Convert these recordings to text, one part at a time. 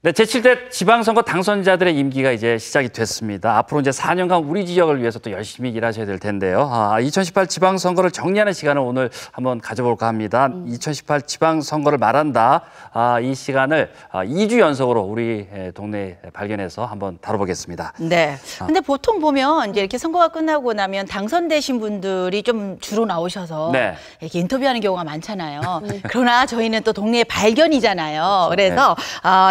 네, 제7대 지방선거 당선자들의 임기가 이제 시작이 됐습니다. 앞으로 이제 4년간 우리 지역을 위해서 또 열심히 일하셔야 될 텐데요. 2018 지방선거를 정리하는 시간을 오늘 한번 가져볼까 합니다. 2018 지방선거를 말한다. 이 시간을 2주 연속으로 우리 동네에 발견해서 한번 다뤄보겠습니다. 네. 근데 보통 보면 이제 이렇게 선거가 끝나고 나면 당선되신 분들이 좀 주로 나오셔서 네. 이렇게 인터뷰하는 경우가 많잖아요. 그러나 저희는 또 동네 발견이잖아요. 그래서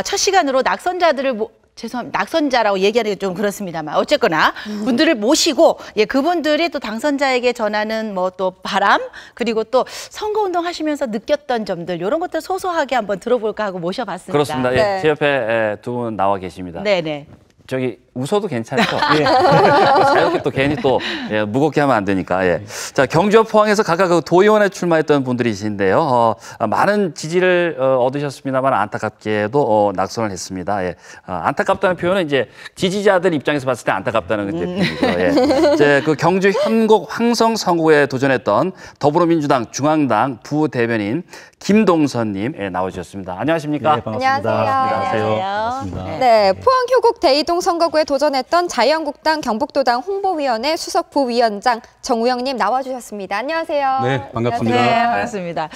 첫 시간으로 낙선자들을 죄송합니다. 낙선자라고 얘기하는 게 좀 그렇습니다만 어쨌거나 분들을 모시고 그분들이 또 당선자에게 전하는 뭐 또 바람 그리고 또 선거운동 하시면서 느꼈던 점들 이런 것들 소소하게 한번 들어볼까 하고 모셔봤습니다. 그렇습니다. 네. 제 옆에 두 분 나와 계십니다. 네네. 저기 웃어도 괜찮죠? 예. 자유롭게 또 괜히 또 무겁게 하면 안 되니까. 예. 자, 경주와 포항에서 각각 그 도의원에 출마했던 분들이신데요. 많은 지지를 얻으셨습니다만 안타깝게도 낙선을 했습니다. 예. 안타깝다는 표현은 이제 지지자들 입장에서 봤을 때 안타깝다는 표현이죠. 예. 이제 그 경주 현곡 황성 선거에 도전했던 더불어민주당 중앙당 부대변인 김동선님 나오셨습니다. 안녕하십니까? 네, 반갑습니다. 안녕하세요. 반갑습니다. 네, 포항 효곡 대이동 선거구에 도전했던 자유한국당 경북도당 홍보위원회 수석 부위원장 정우영님 나와주셨습니다. 안녕하세요. 네, 반갑습니다. 네, 반갑습니다.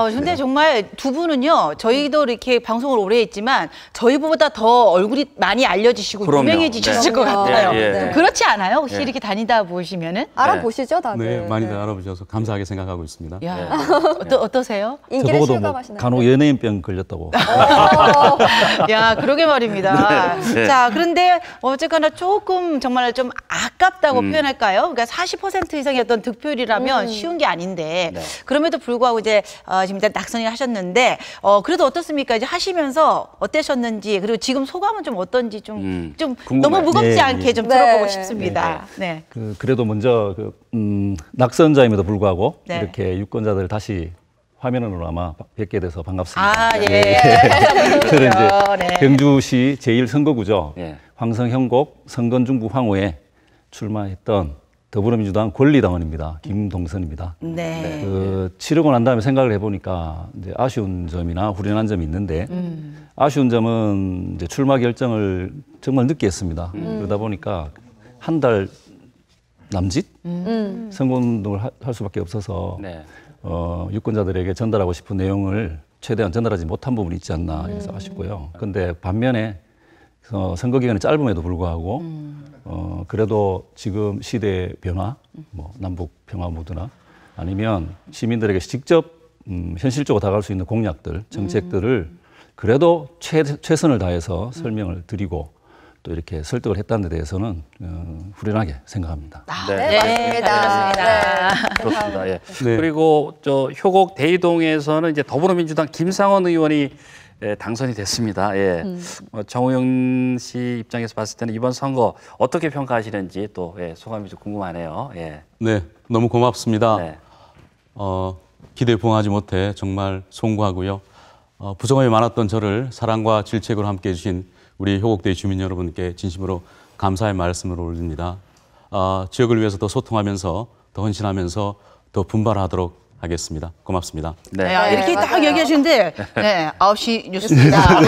근데 정말 두 분은요, 저희도 이렇게 방송을 오래 했지만 저희보다 더 얼굴이 많이 알려지시고 그럼요. 유명해지셨을 네. 것 같아요. 예, 예. 그렇지 않아요? 혹시 이렇게 다니다 보시면은? 알아보시죠, 다들. 네, 많이들 알아보셔서 감사하게 생각하고 있습니다. 야, 어떠세요? 인기를 저보고도 뭐 실감하시나요? 간혹 연예인병 걸렸다고. 야, 그러게 말입니다. 네. 자, 그런데 어쨌거나 조금 정말 좀 아깝다고 표현할까요? 그러니까 40% 이상의 어떤 득표율이라면 쉬운 게 아닌데 네. 그럼에도 불구하고 이제 지금 일단 낙선을 하셨는데 그래도 어떻습니까? 이제 하시면서 어떠셨는지 그리고 지금 소감은 좀 어떤지 좀 궁금해요. 너무 무겁지 네, 않게 네. 좀 네. 들어보고 싶습니다. 네. 그래도 먼저 낙선자임에도 불구하고 네. 이렇게 유권자들 다시 화면으로 아마 뵙게 돼서 반갑습니다. 예. 저는 이제 네. 경주시 제1선거구죠. 예. 황성 현곡 성건중구 황호에 출마했던 더불어민주당 권리당원입니다. 김동선입니다. 네. 7억 난 다음에 생각을 해보니까 이제 아쉬운 점이나 후련한 점이 있는데 아쉬운 점은 이제 출마 결정을 정말 늦게 했습니다. 그러다 보니까 한 달 남짓 선거운동을 할 수밖에 없어서 네. 유권자들에게 전달하고 싶은 내용을 최대한 전달하지 못한 부분이 있지 않나 해서 아쉽고요. 그런데 반면에 선거 기간이 짧음에도 불구하고 그래도 지금 시대 변화, 뭐 남북 평화 모드나 아니면 시민들에게 직접 현실적으로 다가갈 수 있는 공약들, 정책들을 그래도 최선을 다해서 설명을 드리고 또 이렇게 설득을 했다는 데 대해서는 후련하게 생각합니다. 네, 맞습니다. 네. 그렇습니다. 예. 네. 그리고 저 효곡 대이동에서는 이제 더불어민주당 김상원 의원이 당선이 됐습니다. 예. 정우영 씨 입장에서 봤을 때는 이번 선거 어떻게 평가하시는지 또 소감이 좀 궁금하네요. 예. 네, 너무 고맙습니다. 네. 기대에 부응하지 못해 정말 송구하고요. 부정함이 많았던 저를 사랑과 질책으로 함께해 주신 우리 효곡대의 주민 여러분께 진심으로 감사의 말씀을 올립니다. 지역을 위해서 더 소통하면서 더 헌신하면서 더 분발하도록 하겠습니다. 고맙습니다. 네. 이렇게 딱 맞아요. 얘기하시는데 9시 뉴스입니다.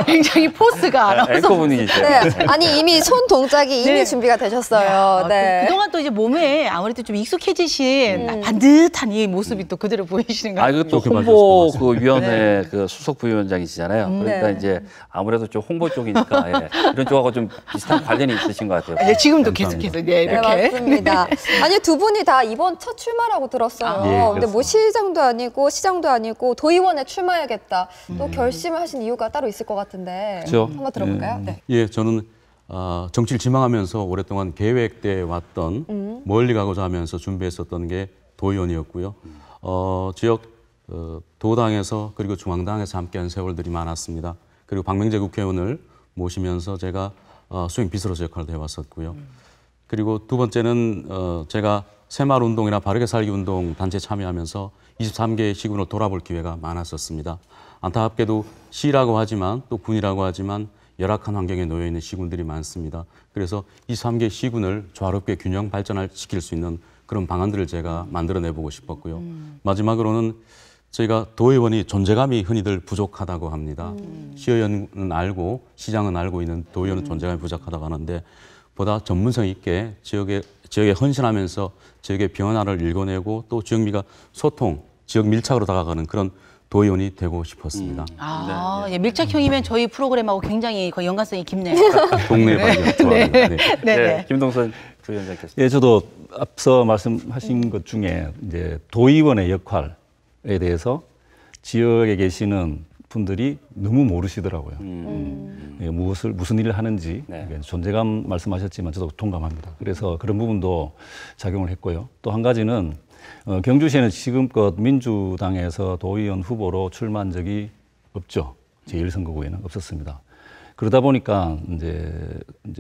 굉장히 포스가 앵커 분위기죠. 네. 아니, 이미 손 동작이 이미 네. 준비가 되셨어요. 네. 그동안 또 이제 몸에 아무래도 좀 익숙해지신 반듯한 이 모습이 또 그대로 보이시는 것 같아요. 이거 또 좋게 홍보 봐주셔서 그 위원회 그 수석 부위원장이시잖아요. 그러니까 네. 이제 아무래도 좀 홍보 쪽이니까 이런 쪽하고 좀 비슷한 관련이 있으신 것 같아요. 네, 지금도 감사합니다. 계속해서 네, 이렇게. 맞습니다. 아니, 두 분이 다 이번 첫 출마라고 들었어요. 예, 근데 뭐 시장도 아니고 시장도 아니고 도의원에 출마해야겠다. 또 결심을 하신 이유가 따로 있을 것 같은데 그렇죠. 한번 들어볼까요? 네. 예, 저는 정치를 지망하면서 오랫동안 계획돼 왔던 멀리 가고자 하면서 준비했었던 게 도의원이었고요. 지역 도당에서 그리고 중앙당에서 함께한 세월들이 많았습니다. 그리고 박명재 국회의원을 모시면서 제가 수행 비서로서 역할을 해왔었고요. 그리고 두 번째는 제가 새마을운동이나 바르게 살기 운동 단체에 참여하면서 23개의 시군을 돌아볼 기회가 많았었습니다. 안타깝게도 시라고 하지만 또 군이라고 하지만 열악한 환경에 놓여 있는 시군들이 많습니다. 그래서 23개 시군을 조화롭게 균형 발전시킬 수 있는 그런 방안들을 제가 만들어내보고 싶었고요. 마지막으로는 저희가 도의원이 존재감이 흔히들 부족하다고 합니다. 시의원은 알고 시장은 알고 있는 도의원은 존재감이 부족하다고 하는데 보다 전문성 있게 지역에 헌신하면서 지역의 변화를 일궈내고 또 지역민과 소통, 지역 밀착으로 다가가는 그런 도의원이 되고 싶었습니다. 예, 밀착형이면 저희 프로그램하고 굉장히 거의 연관성이 깊네요. 동네 발견 좋아합니다. 네. 네. 김동선 부위원장께서. 예, 저도 앞서 말씀하신 것 중에 이제 도의원의 역할에 대해서 지역에 계시는 분들이 너무 모르시더라고요. 예, 무슨 일을 하는지 네. 존재감 말씀하셨지만 저도 동감합니다. 그래서 그런 부분도 작용을 했고요. 또 한 가지는 경주시에는 지금껏 민주당에서 도의원 후보로 출마한 적이 없죠. 제1선거구에는 없었습니다. 그러다 보니까 이제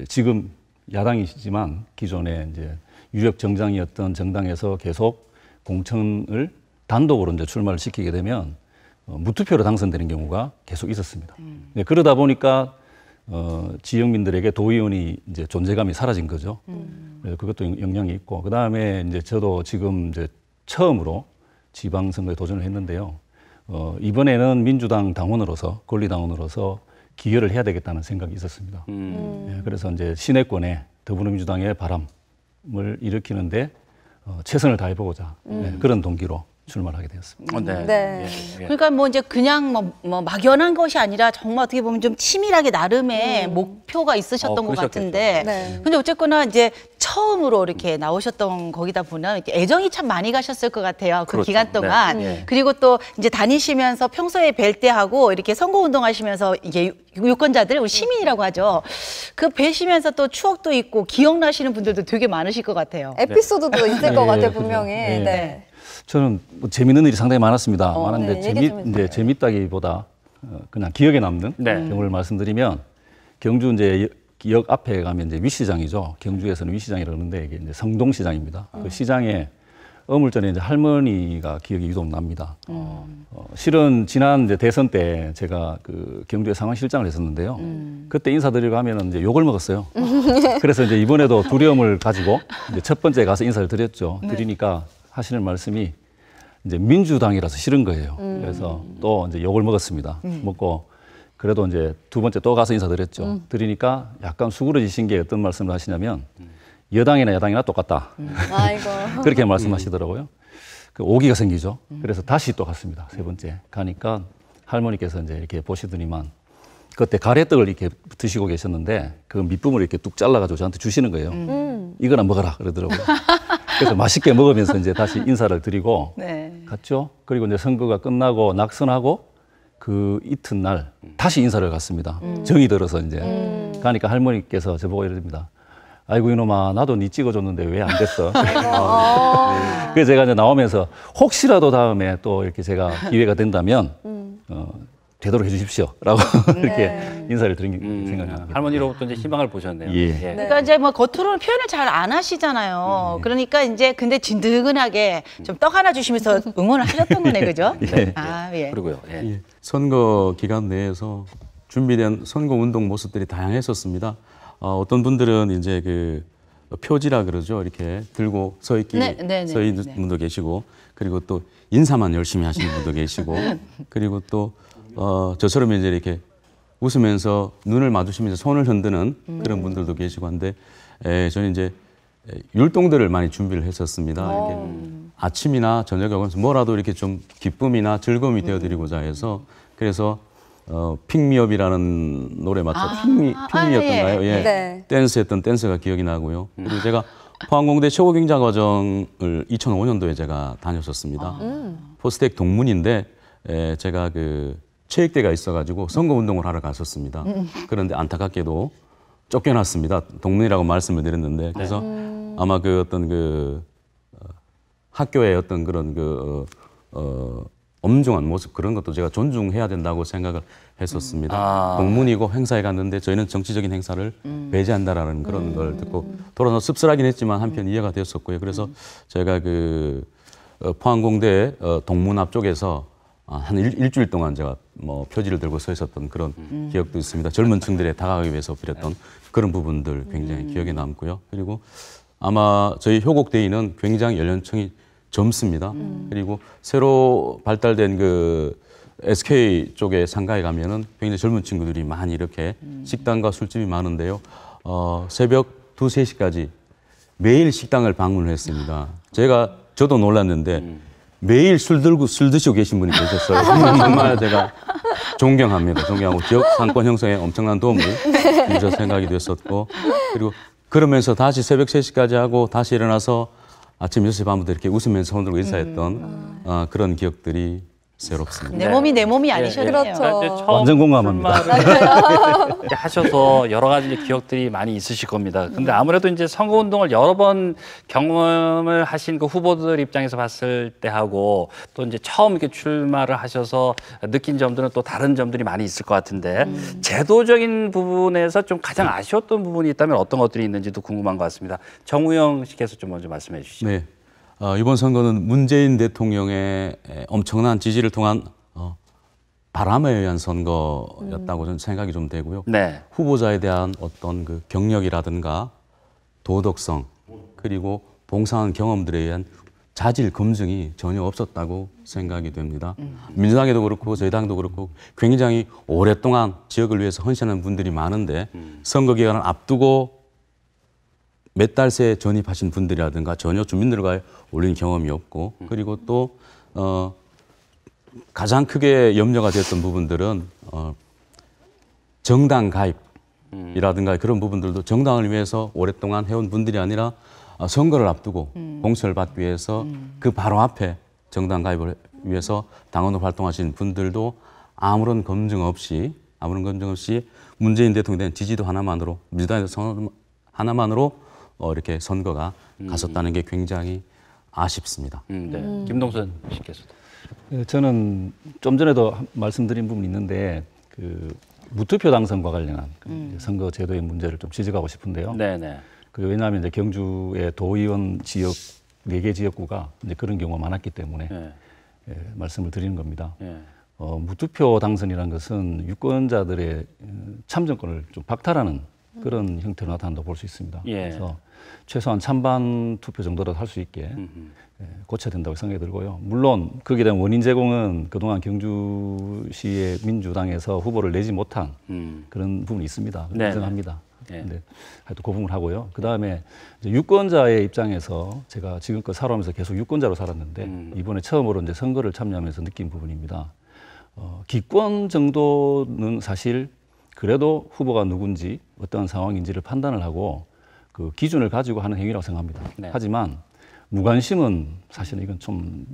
지금 야당이시지만 기존에 이제 유력 정당이었던 정당에서 계속 공천을 단독으로 이제 출마를 시키게 되면 무투표로 당선되는 경우가 계속 있었습니다. 네, 그러다 보니까 지역민들에게 도의원이 이제 존재감이 사라진 거죠. 그래서 그것도 영향이 있고, 그 다음에 이제 저도 지금 이제 처음으로 지방선거에 도전을 했는데요. 이번에는 민주당 당원으로서, 권리당원으로서 기여를 해야 되겠다는 생각이 있었습니다. 예, 그래서 이제 시내권에 더불어민주당의 바람을 일으키는데 최선을 다해보고자 그런 동기로 출마를 하게 되었습니다. 네. 네. 그러니까 뭐 이제 그냥 뭐 막연한 것이 아니라 정말 어떻게 보면 좀 치밀하게 나름의 목표가 있으셨던 것 그러셨겠죠. 같은데. 네. 근데 어쨌거나 이제 처음으로 이렇게 나오셨던 거기다 보면 이렇게 애정이 참 많이 가셨을 것 같아요. 그 그렇죠. 기간 동안. 네. 그리고 또 이제 다니시면서 평소에 뵐 때하고 이렇게 선거운동 하시면서 이게 유권자들, 우리 시민이라고 하죠. 그 뵈시면서 또 추억도 있고 기억나시는 분들도 되게 많으실 것 같아요. 에피소드도 있을 것 예, 같아요, 그죠. 분명히. 예. 네. 저는 뭐 재밌는 일이 상당히 많았습니다. 많은데 네, 얘기 좀 해주세요. 이제 재밌다기보다 그냥 기억에 남는 네. 경우를 말씀드리면 경주 이제 역 앞에 가면 이제 위시장이죠. 경주에서는 위시장이라고 그러는데 이게 이제 성동시장입니다. 그 시장에 어물전에 이제 할머니가 기억이 유독 납니다. 실은 지난 이제 대선 때 제가 그 경주에 상황실장을 했었는데요. 그때 인사드리고 하면은 이제 욕을 먹었어요. 그래서 이제 이번에도 두려움을 가지고 이제 첫 번째 가서 인사를 드렸죠. 드리니까 하시는 말씀이 이제 민주당이라서 싫은 거예요. 그래서 또 이제 욕을 먹었습니다. 먹고 그래도 이제 두 번째 또 가서 인사드렸죠. 드리니까 약간 수그러지신 게 어떤 말씀을 하시냐면 여당이나 야당이나 똑같다. 아이고. 그렇게 말씀하시더라고요. 그 오기가 생기죠. 그래서 다시 또 갔습니다. 세 번째 가니까 할머니께서 이제 이렇게 보시더니만 그때 가래떡을 이렇게 드시고 계셨는데 그 밑부분을 이렇게 뚝 잘라가지고 저한테 주시는 거예요. 이거나 먹어라 그러더라고요. 그래서 맛있게 먹으면서 이제 다시 인사를 드리고 네. 갔죠. 그리고 이제 선거가 끝나고 낙선하고 그 이튿날 다시 인사를 갔습니다. 정이 들어서 이제 가니까 할머니께서 저보고 이럽니다. 아이고 이놈아 나도 니 찍어줬는데 왜 안 됐어? 그래서 제가 이제 나오면서 혹시라도 다음에 또 이렇게 제가 기회가 된다면 되도록 해주십시오라고 이렇게 인사를 드린 생각합니다. 할머니로부터 이제 희망을 보셨네요. 예. 그러니까 이제 뭐 겉으로는 표현을 잘 안 하시잖아요. 그러니까 이제 근데 진득하게 좀 떡 하나 주시면서 응원을 하셨던 거네, 그죠? 예. 아, 예. 그리고요. 예. 예. 선거 기간 내에서 준비된 선거 운동 모습들이 다양했었습니다. 어떤 분들은 이제 그 표지라 그러죠. 이렇게 들고 서 있기 서 있는 분도 계시고, 그리고 또 인사만 열심히 하시는 분도 계시고, 그리고 또 저처럼 이제 이렇게 웃으면서 눈을 마주치면서 손을 흔드는 그런 분들도 계시고 한데, 저는 이제 율동들을 많이 준비를 했었습니다. 이렇게 아침이나 저녁에 오면서 뭐라도 이렇게 좀 기쁨이나 즐거움이 되어드리고자 해서, 그래서 픽미업이라는 노래 맞죠? 픽미였던가요? 예. 네. 댄스했던 댄스가 기억이 나고요. 그리고 제가 포항공대 최고경자 과정을 2005년도에 제가 다녔었습니다. 포스텍 동문인데 제가 그 체육대가 있어가지고 선거운동을 하러 갔었습니다. 그런데 안타깝게도 쫓겨났습니다. 동문이라고 말씀을 드렸는데, 그래서 아마 그 어떤 그 학교의 어떤 그런 그 엄중한 모습, 그런 것도 제가 존중해야 된다고 생각을 했었습니다. 동문이고 행사에 갔는데 저희는 정치적인 행사를 배제한다라는 그런 걸 듣고 돌아서 씁쓸하긴 했지만 한편 이해가 되었었고요. 그래서 제가 그 포항공대 동문 앞쪽에서 한 일주일 동안 제가 뭐 표지를 들고 서 있었던 그런 기억도 있습니다. 젊은 층들에 다가가기 위해서 빌었던 그런 부분들 굉장히 기억에 남고요. 그리고 아마 저희 효곡대의는 굉장히 연령층이 젊습니다. 그리고 새로 발달된 그 SK 쪽에 상가에 가면은 굉장히 젊은 친구들이 많이 이렇게 식당과 술집이 많은데요. 새벽 2, 3시까지 매일 식당을 방문을 했습니다. 저도 놀랐는데 매일 술 드시고 계신 분이 계셨어요. 정말 제가 존경합니다. 존경하고 지역 상권 형성에 엄청난 도움을 주셔서 생각이 됐었고, 그리고 그러면서 다시 새벽 3시까지 하고 다시 일어나서 아침 6시 반부터 이렇게 웃으면서 손 들고 인사했던 그런 기억들이 새롭습니다. 내 몸이 내 몸이 아니셨네요. 그렇죠. 완전 공감합니다. 이렇게 하셔서 여러 가지 이제 기억들이 많이 있으실 겁니다. 근데 아무래도 이제 선거운동을 여러 번 경험을 하신 그 후보들 입장에서 봤을 때 하고 또 이제 처음 이렇게 출마를 하셔서 느낀 점들은 또 다른 점들이 많이 있을 것 같은데 제도적인 부분에서 좀 가장 아쉬웠던 부분이 있다면 어떤 것들이 있는지도 궁금한 것 같습니다. 정우영 씨께서 좀 먼저 말씀해 주시죠. 네. 이번 선거는 문재인 대통령의 엄청난 지지를 통한 바람에 의한 선거였다고 저는 생각이 좀 되고요. 네. 후보자에 대한 어떤 그 경력이라든가 도덕성 그리고 봉사한 경험들에 의한 자질 검증이 전혀 없었다고 생각이 됩니다. 민주당에도 그렇고 저희 당도 그렇고 굉장히 오랫동안 지역을 위해서 헌신하는 분들이 많은데 선거 기간을 앞두고 몇 달 새 전입하신 분들이라든가 전혀 주민들과의 어울린 경험이 없고, 그리고 또 가장 크게 염려가 됐던 부분들은 정당 가입이라든가 그런 부분들도 정당을 위해서 오랫동안 해온 분들이 아니라 선거를 앞두고 공천을 받기 위해서 그 바로 앞에 정당 가입을 위해서 당원으로 활동하신 분들도 아무런 검증 없이 문재인 대통령에 대한 지지도 하나만으로, 민주당의 선언 하나만으로 이렇게 선거가 갔었다는 게 굉장히 아쉽습니다. 네. 김동선 씨께서도. 저는 좀 전에도 말씀드린 부분이 있는데 그 무투표 당선과 관련한 그 선거 제도의 문제를 좀 지적하고 싶은데요. 네네. 왜냐하면 이제 경주의 도의원 지역 4개 지역구가 이제 그런 경우가 많았기 때문에 네. 말씀을 드리는 겁니다. 네. 무투표 당선이라는 것은 유권자들의 참정권을 좀 박탈하는 그런 형태로 나타난다고 볼 수 있습니다. 예. 그래서 최소한 찬반 투표 정도라도 할 수 있게 고쳐야 된다고 생각이 들고요. 물론 거기에 대한 원인 제공은 그동안 경주시의 민주당에서 후보를 내지 못한 그런 부분이 있습니다. 네. 인정합니다. 네. 근데 하여튼 그 부분을 하고요. 그 다음에 유권자의 입장에서 제가 지금껏 살아오면서 계속 유권자로 살았는데 이번에 처음으로 이제 선거를 참여하면서 느낀 부분입니다. 기권 정도는 사실 그래도 후보가 누군지 어떠한 상황인지를 판단을 하고 그 기준을 가지고 하는 행위라고 생각합니다. 네. 하지만 무관심은 사실은 이건 좀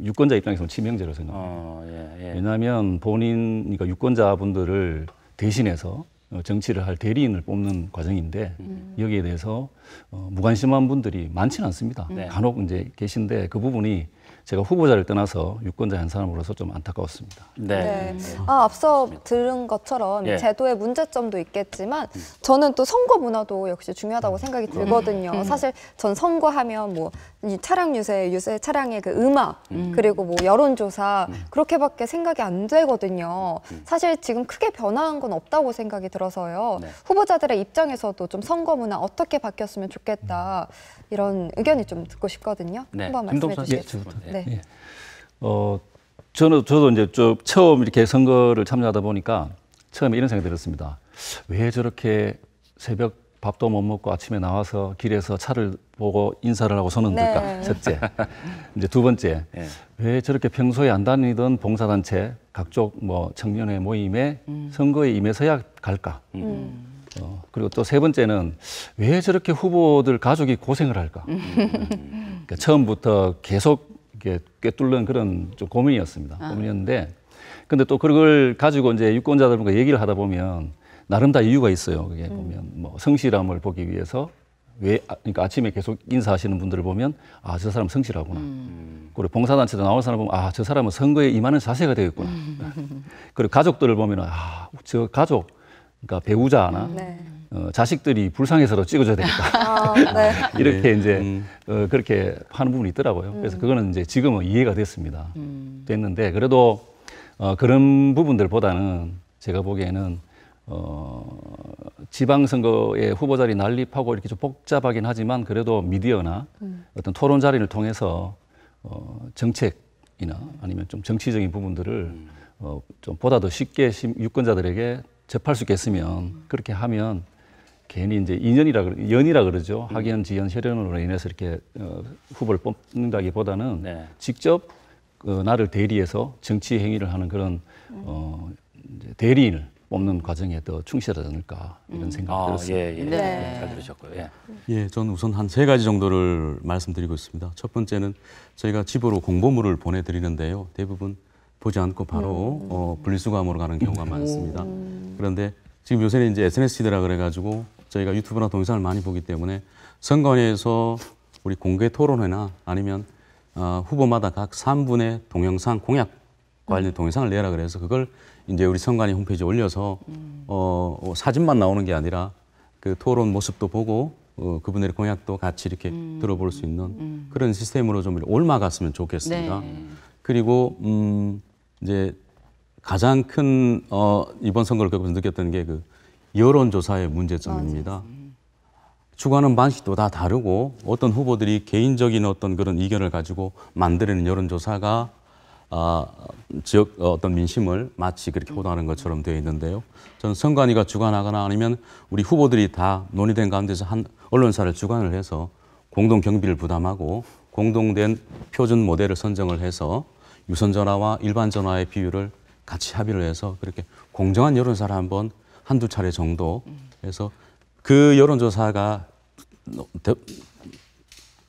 유권자 입장에서는 치명적이라고 생각합니다. 예. 왜냐하면 그러니까 유권자분들을 대신해서 정치를 할 대리인을 뽑는 과정인데 여기에 대해서 무관심한 분들이 많지는 않습니다. 네. 간혹 이제 계신데 그 부분이 제가 후보자를 떠나서 유권자 한 사람으로서 좀 안타까웠습니다. 네. 앞서 들은 것처럼 예. 제도의 문제점도 있겠지만 저는 또 선거 문화도 역시 중요하다고 생각이 들거든요. 사실 전 선거하면 뭐 이 차량 유세 차량의 그 음악 그리고 뭐 여론조사 그렇게밖에 생각이 안 되거든요. 사실 지금 크게 변화한 건 없다고 생각이 들어서요. 네. 후보자들의 입장에서도 좀 선거 문화 어떻게 바뀌었으면 좋겠다 이런 의견이 좀 듣고 싶거든요. 네. 한번 말씀해 김동선 주시겠어요? 씨. 네. 저도 이제 처음 이렇게 선거를 참여하다 보니까 처음에 이런 생각이 들었습니다. 왜 저렇게 새벽 밥도 못 먹고 아침에 나와서 길에서 차를 보고 인사를 하고 손을 들까? 네. 첫째. 이제 두 번째. 네. 왜 저렇게 평소에 안 다니던 봉사단체, 각종 뭐 청년회 모임에 선거에 임해서야 갈까? 그리고 또 세 번째는 왜 저렇게 후보들 가족이 고생을 할까? 그러니까 처음부터 계속 이렇게 꿰뚫는 그런 좀 고민이었습니다. 고민이었는데, 근데 또 그걸 가지고 이제 유권자들과 얘기를 하다 보면 나름 다 이유가 있어요. 그게 보면 뭐 성실함을 보기 위해서 그러니까 아침에 계속 인사하시는 분들을 보면 저 사람 성실하구나. 그리고 봉사단체도 나오는 사람 보면 저 사람은 선거에 임하는 자세가 되겠구나. 그리고 가족들을 보면 저 가족, 그러니까 배우자나 네. 자식들이 불쌍해서라도 찍어줘야 되겠다. 네. 이렇게 이제 그렇게 하는 부분이 있더라고요. 그래서 그거는 이제 지금은 이해가 됐습니다. 됐는데 그래도 그런 부분들보다는 제가 보기에는 지방선거에 후보 자리 난립하고 이렇게 좀 복잡하긴 하지만 그래도 미디어나 어떤 토론 자리를 통해서 정책이나 아니면 좀 정치적인 부분들을 좀 보다 더 쉽게 유권자들에게 접할 수 있겠으면 그렇게 하면 괜히 이제 연이라 그러죠. 학연, 지연, 혈연으로 인해서 이렇게 후보를 뽑는다기보다는 네. 직접 나를 대리해서 정치 행위를 하는 그런 이제 대리인을 뽑는 과정에 더 충실하지 않을까 이런 생각이 들었습니다. 예, 예. 네. 잘 들으셨고요. 예. 예, 저는 우선 한 3가지 정도를 말씀드리고 있습니다. 첫 번째는 저희가 집으로 공보물을 보내드리는데요. 대부분 보지 않고 바로 분리수거함으로 가는 경우가 많습니다. 그런데 지금 요새는 이제 SNS 시대라 그래가지고 저희가 유튜브나 동영상을 많이 보기 때문에 선관위에서 우리 공개 토론회나 아니면 후보마다 각 3분의 동영상 공약 관련 동영상을 내라 그래서 그걸 이제 우리 선관위 홈페이지에 올려서 사진만 나오는 게 아니라 그 토론 모습도 보고 그분들의 공약도 같이 이렇게 들어볼 수 있는 그런 시스템으로 좀 옮아갔으면 좋겠습니다. 네. 그리고 이제 가장 큰 이번 선거를 겪으면서 느꼈던 게 그 여론조사의 문제점입니다. 추구하는 방식도 다 다르고 어떤 후보들이 개인적인 어떤 그런 의견을 가지고 만들어낸 여론조사가 지역 어떤 민심을 마치 그렇게 호도하는 것처럼 되어 있는데요. 저는 선관위가 주관하거나 아니면 우리 후보들이 다 논의된 가운데서 한 언론사를 주관을 해서 공동 경비를 부담하고 공동된 표준 모델을 선정을 해서 유선 전화와 일반 전화의 비율을 같이 합의를 해서 그렇게 공정한 여론조사를 한두 차례 정도 해서 그 여론조사가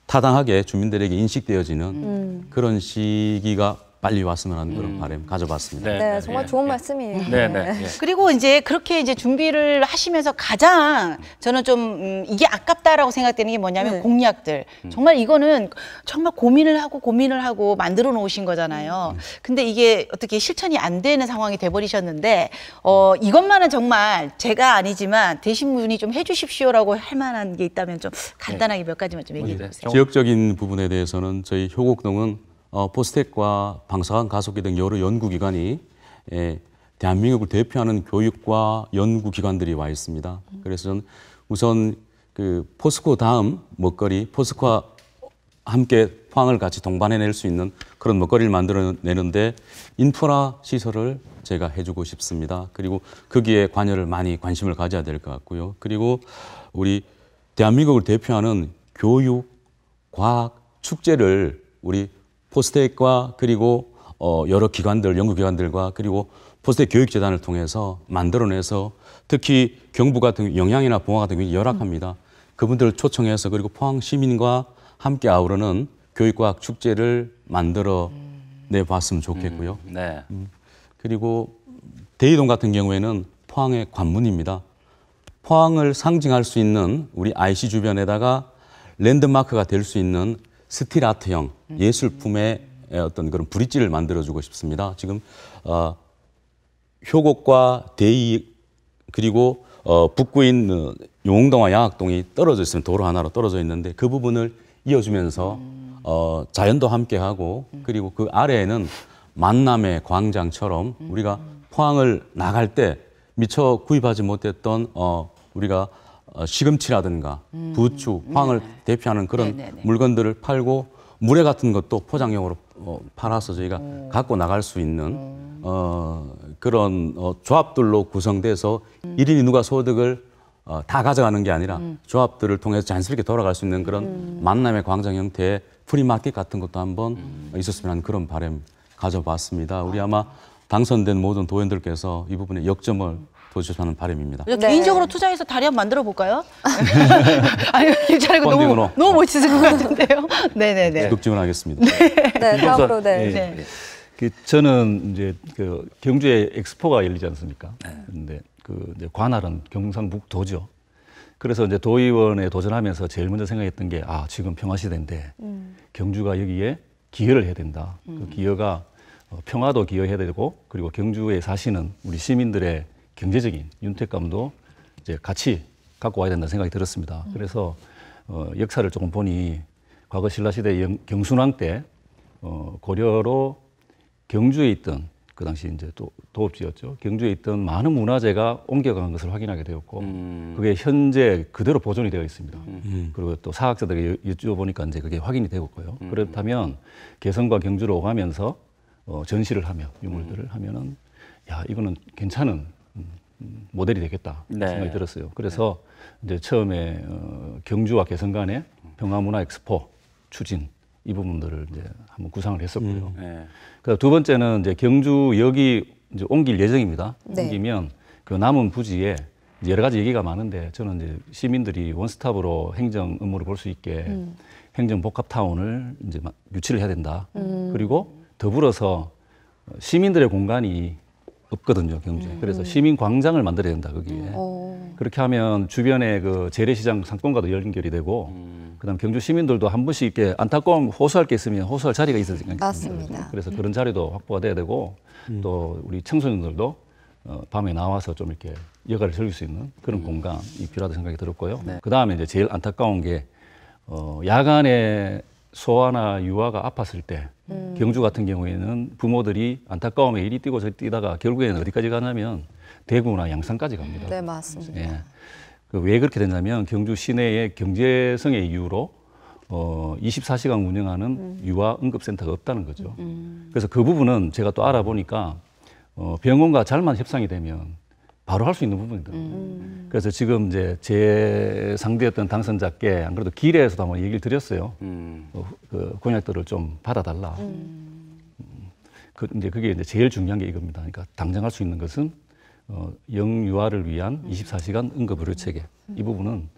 타당하게 주민들에게 인식되어지는 그런 시기가 빨리 왔으면 하는 그런 바람 가져봤습니다. 네, 정말 좋은 말씀이에요. 네, 네. 예. 그리고 이제 그렇게 이제 준비를 하시면서 가장 저는 좀 이게 아깝다라고 생각되는 게 뭐냐면 네. 공약들. 정말 이거는 정말 고민을 하고 만들어 놓으신 거잖아요. 근데 이게 어떻게 실천이 안 되는 상황이 돼버리셨는데 이것만은 정말 제가 아니지만 대신 분이 좀 해주십시오라고 할 만한 게 있다면 좀 간단하게 몇 가지만 좀 얘기해 주세요. 지역적인 부분에 대해서는 저희 효곡동은 포스텍과 방사관 가속기 등 여러 연구기관이 대한민국을 대표하는 교육과 연구기관들이 와 있습니다. 그래서 저는 우선 그 포스코 다음 먹거리, 포스코와 함께 포항을 같이 동반해낼 수 있는 그런 먹거리를 만들어내는데 인프라 시설을 제가 해주고 싶습니다. 그리고 거기에 관심을 가져야 될 것 같고요. 그리고 우리 대한민국을 대표하는 교육, 과학, 축제를 우리 포스텍과 그리고 여러 기관들, 연구기관들과 그리고 포스텍 교육재단을 통해서 만들어내서 특히 경부 같은 영양이나 봉화 같은 경우 열악합니다. 그분들을 초청해서 그리고 포항 시민과 함께 아우르는 교육과학 축제를 만들어 내봤으면 좋겠고요. 네. 그리고 대이동 같은 경우에는 포항의 관문입니다. 포항을 상징할 수 있는 우리 IC 주변에다가 랜드마크가 될 수 있는 스틸 아트형 예술품의 어떤 그런 브릿지를 만들어주고 싶습니다. 지금 효곡과 대이 그리고 북구인 용흥동과 양학동이 떨어져 있으면 도로 하나로 떨어져 있는데 그 부분을 이어주면서 자연도 함께하고 그리고 그 아래에는 만남의 광장처럼 우리가 포항을 나갈 때 미처 구입하지 못했던 우리가 시금치라든가 부추, 포항을 대표하는 그런 물건들을 팔고 물회 같은 것도 포장용으로 팔아서 저희가 갖고 나갈 수 있는 그런 조합들로 구성돼서 1인 2누가 소득을 다 가져가는 게 아니라 조합들을 통해서 자연스럽게 돌아갈 수 있는 그런 만남의 광장 형태의 프리마켓 같은 것도 한번 있었으면 하는 그런 바람 가져봤습니다. 우리 아마 당선된 모든 도원들께서 이 부분에 역점을 둬주셨다는 바람입니다. 네. 개인적으로 투자해서 다리 한번 만들어 볼까요? 아니 괜찮아요. 펀딩으로. 너무 멋있을 것 같은데요. 네네네. 적극 지원하겠습니다. 네, 다음으로 네. 네. 저는 이제 그 경주에 엑스포가 열리지 않습니까? 근데 그 이제 관할은 경상북도죠. 그래서 이제 도의원에 도전하면서 제일 먼저 생각했던 게 지금 평화시대인데 경주가 여기에 기여를 해야 된다. 그 기여가 평화도 기여해야 되고 그리고 경주에 사시는 우리 시민들의 경제적인 윤택감도 이제 같이 갖고 와야 된다는 생각이 들었습니다. 그래서 역사를 조금 보니 과거 신라시대 경순왕 때 고려로 경주에 있던 그 당시 이제 또 도읍지였죠. 경주에 있던 많은 문화재가 옮겨간 것을 확인하게 되었고, 그게 현재 그대로 보존이 되어 있습니다. 그리고 또 사학자들에게 여쭤보니까 이제 그게 확인이 되었고요. 그렇다면 개성과 경주로 오가면서 전시를 하며 유물들을 하면은 야 이거는 괜찮은 모델이 되겠다 네. 생각이 들었어요. 그래서 이제 처음에 경주와 개성 간의 평화문화 엑스포 추진 이 부분들을 이제 한번 구상을 했었고요. 네. 두 번째는 이제 경주역이 이제 옮길 예정입니다. 네. 옮기면 그 남은 부지에 이제 여러 가지 얘기가 많은데 저는 이제 시민들이 원스톱으로 행정 업무를 볼 수 있게 행정 복합타운을 이제 유치를 해야 된다. 그리고 더불어서 시민들의 공간이 없거든요, 경주에. 그래서 시민 광장을 만들어야 된다, 거기에. 그렇게 하면 주변에 그 재래시장 상권과도 연결이 되고, 그다음 경주 시민들도 한 번씩 이렇게 안타까움 호소할 게 있으면 호소할 자리가 있어야 됩니다. 맞습니다. 그래서 그런 자리도 확보가 돼야 되고, 또 우리 청소년들도 밤에 나와서 좀 이렇게 여가를 즐길 수 있는 그런 공간이 필요하다고 생각이 들었고요. 그다음에 이제 제일 안타까운 게 야간에 소아나 유아가 아팠을 때 경주 같은 경우에는 부모들이 안타까움에 이리 뛰고 저리 뛰다가 결국에는 어디까지 가냐면 대구나 양산까지 갑니다. 네, 맞습니다. 예. 왜 그렇게 됐냐면 경주 시내의 경제성의 이유로 24시간 운영하는 유아 응급센터가 없다는 거죠. 그래서 그 부분은 제가 또 알아보니까 병원과 잘만 협상이 되면 바로 할 수 있는 부분이더라고요. 그래서 지금 이제 제 상대였던 당선자께 안 그래도 기례에서도 한번 얘기를 드렸어요. 그 공약들을 좀 받아달라. 이제 그게 이제 제일 중요한 게 이겁니다. 그러니까 당장 할 수 있는 것은 영유아를 위한 24시간 응급의료 체계 이 부분은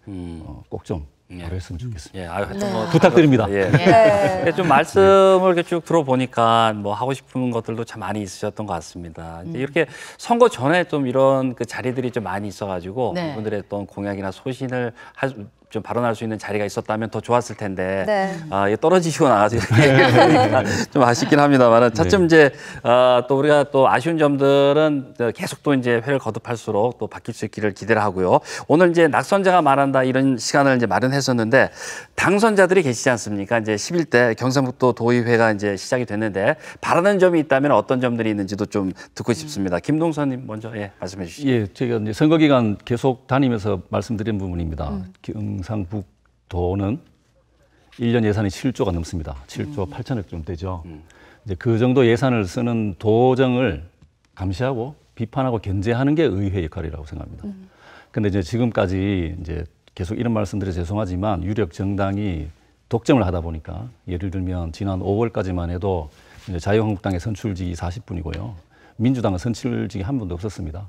꼭 좀 바로 했으면 좋겠습니다. 예, 하여튼 뭐 부탁드립니다. 예. 네. 좀 말씀을 이렇게 쭉 들어보니까 뭐 하고 싶은 것들도 참 많이 있으셨던 것 같습니다. 이제 이렇게 선거 전에 좀 이런 그 자리들이 좀 많이 있어가지고 네. 그분들의 어떤 공약이나 소신을 좀 발언할 수 있는 자리가 있었다면 더 좋았을 텐데 네. 이게 떨어지시고 나가서 이렇게 얘기하니까 좀 아쉽긴 합니다만 차츰 이제 또 우리가 또 아쉬운 점들은 계속 또 이제 회를 거듭할수록 또 바뀔 수 있기를 기대를 하고요. 오늘 이제 낙선자가 말한다 이런 시간을 이제 마련했었는데 당선자들이 계시지 않습니까? 이제 11대 경상북도 도의회가 이제 시작이 됐는데 바라는 점이 있다면 어떤 점들이 있는지도 좀 듣고 싶습니다. 김동선님 먼저 말씀해 주시죠. 예, 제가 이제 선거 기간 계속 다니면서 말씀드린 부분입니다. 경상북도는 1년 예산이 7조가 넘습니다. 7조 8천억 좀 되죠. 이제 그 정도 예산을 쓰는 도정을 감시하고 비판하고 견제하는 게 의회 역할이라고 생각합니다. 근데 이제 지금까지 이제 계속 이런 말씀드려 죄송하지만 유력 정당이 독점을 하다 보니까 예를 들면 지난 5월까지만 해도 이제 자유한국당의 선출직이 40분이고요. 민주당은 선출직이 한 분도 없었습니다.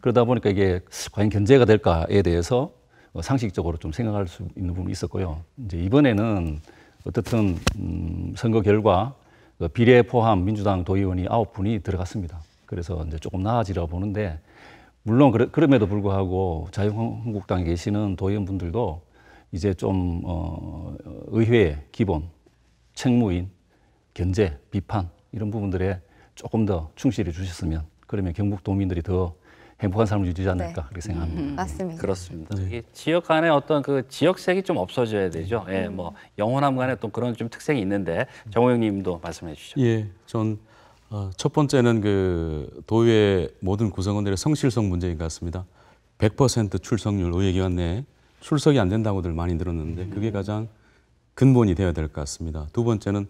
그러다 보니까 이게 과연 견제가 될까에 대해서 상식적으로 좀 생각할 수 있는 부분이 있었고요. 이제 이번에는 어떻든 선거 결과 비례 포함 민주당 도의원이 9분이 들어갔습니다. 그래서 이제 조금 나아지려고 보는데 물론 그럼에도 불구하고 자유한국당에 계시는 도의원분들도 이제 좀 의회 기본, 책무인, 견제, 비판 이런 부분들에 조금 더 충실해 주셨으면 그러면 경북도민들이 더 행복한 삶을 유지하지 않을까 그렇게 생각합니다. 맞습니다. 그렇습니다. 이게 지역 간의 어떤 그 지역색이 좀 없어져야 되죠. 예, 뭐 영혼함 간의 또 그런 좀 특색이 있는데 정호영님도 말씀해 주시죠. 예, 전 첫 번째는 그 도의회 모든 구성원들의 성실성 문제인 것 같습니다. 100% 출석률 의회기관 내에 출석이 안 된다고들 많이 들었는데 그게 가장 근본이 되어야 될 것 같습니다. 두 번째는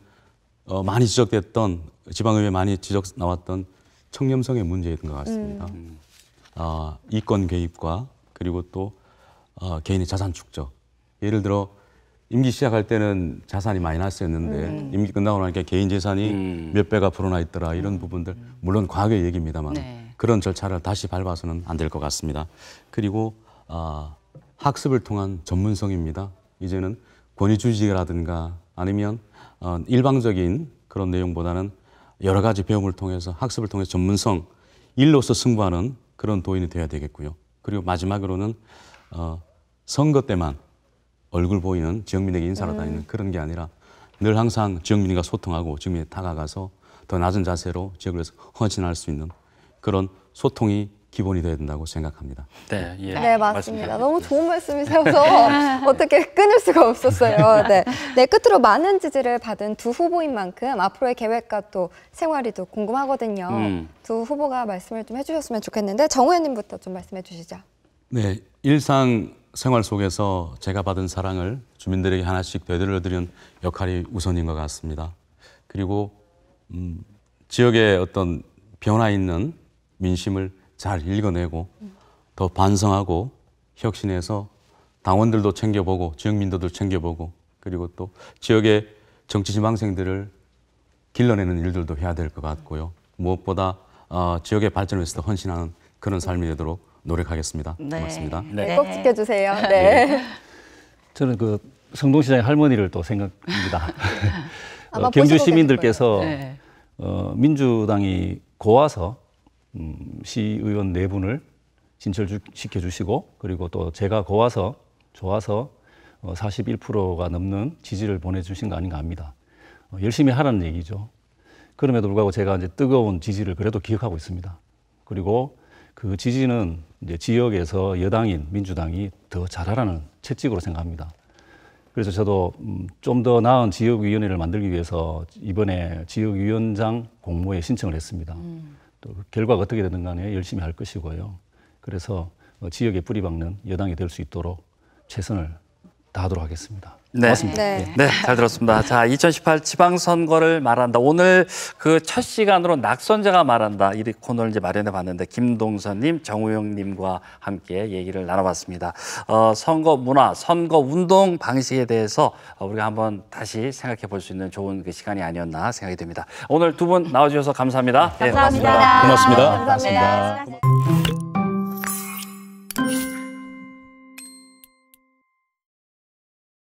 많이 지적됐던 지방의회 많이 지적 나왔던 청렴성의 문제였던 것 같습니다. 이권 개입과 그리고 또 개인의 자산 축적. 예를 들어 임기 시작할 때는 자산이 마이너스였는데 임기 끝나고 나니까 개인 재산이 몇 배가 불어나 있더라 이런 부분들 물론 과거의 얘기입니다만 그런 절차를 다시 밟아서는 안 될 것 같습니다. 그리고 학습을 통한 전문성입니다. 이제는 권위주의라든가 아니면 일방적인 그런 내용보다는 여러 가지 배움을 통해서 학습을 통해서 전문성, 일로서 승부하는 그런 도인이 돼야 되겠고요. 그리고 마지막으로는 선거 때만 얼굴 보이는 지역민에게 인사를 다니는 그런 게 아니라 늘 항상 지역민과 소통하고 지역민에 다가가서 더 낮은 자세로 지역에서 헌신할 수 있는 그런 소통이 기본이 되어야 된다고 생각합니다. 네, 예. 네, 맞습니다. 너무 좋은 말씀이셔서 어떻게 끊을 수가 없었어요. 네. 네, 끝으로 많은 지지를 받은 두 후보인 만큼 앞으로의 계획과 또 생활이 또 궁금하거든요. 두 후보가 말씀을 좀 해주셨으면 좋겠는데 정 의원님부터 좀 말씀해 주시죠. 네, 일상 생활 속에서 제가 받은 사랑을 주민들에게 하나씩 되돌려드리는 역할이 우선인 것 같습니다. 그리고 지역의 어떤 변화 있는 민심을 잘 읽어내고 더 반성하고 혁신해서 당원들도 챙겨보고 지역민들도 챙겨보고 그리고 또 지역의 정치 지망생들을 길러내는 일들도 해야 될 것 같고요. 무엇보다 지역의 발전을 위해서 헌신하는 그런 삶이 되도록 노력하겠습니다. 네. 고맙습니다. 네. 꼭 지켜주세요. 네. 저는 그 성동시장의 할머니를 또 생각합니다. 아마 경주 보시고 시민들께서 계실 거예요. 네. 민주당이 고와서 시의원 네 분을 진출시켜 주시고 그리고 또 제가 고와서 좋아서 41%가 넘는 지지를 보내주신 거 아닌가 합니다. 열심히 하라는 얘기죠. 그럼에도 불구하고 제가 이제 뜨거운 지지를 그래도 기억하고 있습니다. 그리고 그 지지는 이제 지역에서 여당인 민주당이 더 잘하라는 채찍으로 생각합니다. 그래서 저도 좀 더 나은 지역위원회를 만들기 위해서 이번에 지역위원장 공모에 신청을 했습니다. 또 그 결과가 어떻게 되든 간에 열심히 할 것이고요. 그래서 지역에 뿌리박는 여당이 될 수 있도록 최선을 다하도록 하겠습니다. 네. 고맙습니다. 네. 네, 잘 들었습니다. 자, 2018 지방선거를 말한다. 오늘 그 첫 시간으로 낙선자가 말한다. 이 코너를 이제 마련해 봤는데 김동선님, 정우영님과 함께 얘기를 나눠봤습니다. 선거 문화, 선거 운동 방식에 대해서 우리가 한번 다시 생각해 볼 수 있는 좋은 그 시간이 아니었나 생각이 됩니다. 오늘 두 분 나와주셔서 감사합니다. 감사합니다. 고맙습니다. 감사합니다.